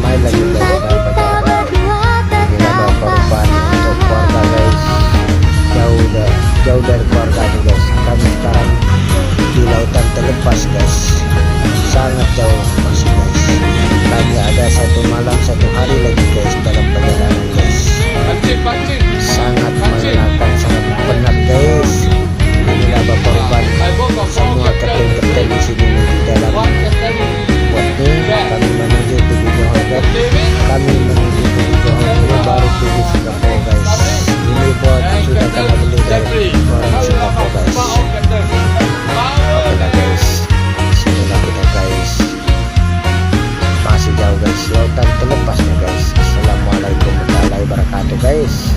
damai lagi guys dalam perjalanan. Inilah bawa korban untuk keluarga guys, jauh dari keluarga nih guys. Kami sekarang di lautan terlepas guys, sangat jauh masih guys. Kami ada 1 malam 1 hari lagi guys dalam perjalanan guys. Sangat menyenangkan, sangat penat guys. Inilah bawa korban semua kapten di sini di dalam buatnya. Kami menuju ke Johor, kami menuju ke Johor baru pergi Singapura guys. Ini buat sudah kami beli dari orang Singapura guys. Oke lah guys, sinilah kita guys, masih jauh guys, lautan terlepasnya guys. Assalamualaikum warahmatullahi wabarakatuh guys.